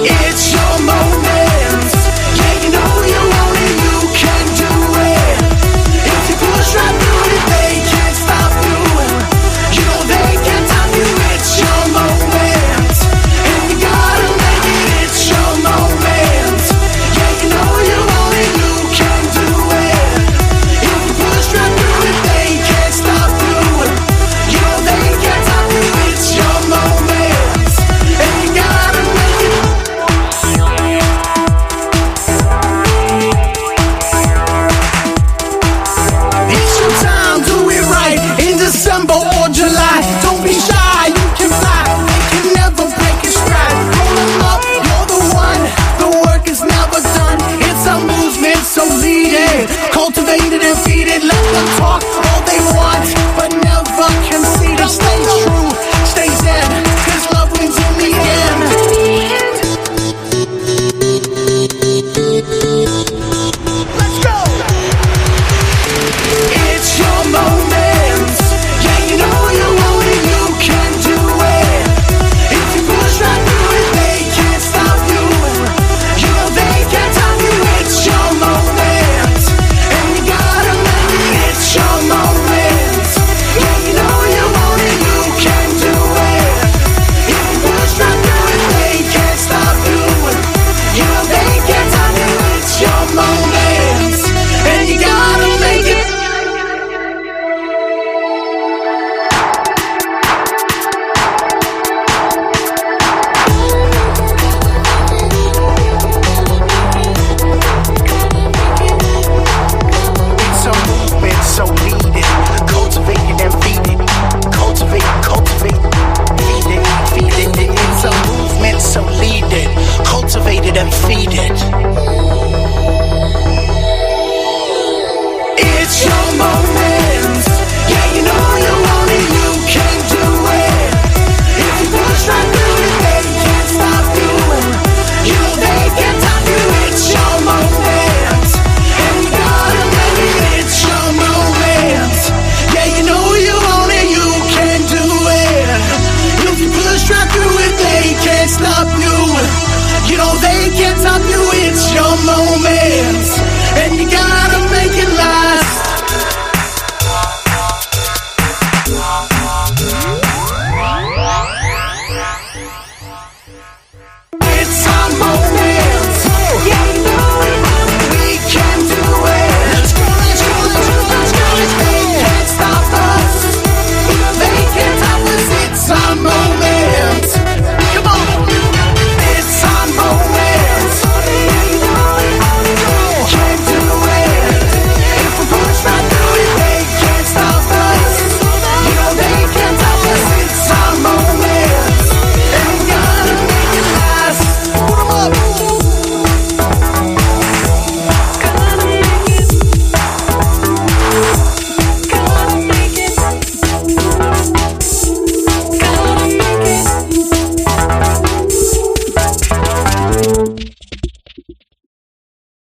It's your moment. Yeah, you know you want it, you can do it. If you push right through it, they can't stop you. You know they can't stop you. It's your moment, and you gotta make it. It's your moment. Yeah, you know you want it, you can do it. If you push right through it, they can't stop you. You know they can't stop you. It's your moment, and you gotta make it. It's your time, do it right in December or July. Don't be shy, you can fly. They can never break your stride. Roll 'em up, you're the one. The work is never done. It's a movement, so lead it. Cultivate it and feed it. Let them talk all they want, but never concede. Stay true, stay zen, 'cause love wins in the end. Let's go! It's your moment. Yeah, you know you want it, you can do it. If you push right through it, they can't stop you. You know they can't stop you. It's your moment, and you gotta make it. It's your moment. Yeah, you know you want it, you can do it. If you push right through it, they can't stop you. You know they can't stop you. It's your moment, and you gotta make it. It's a movement, so lead it. Cultivate it and feed it. Cultivate, feed it, feed it. It's a movement, so lead it. Cultivate it and feed it.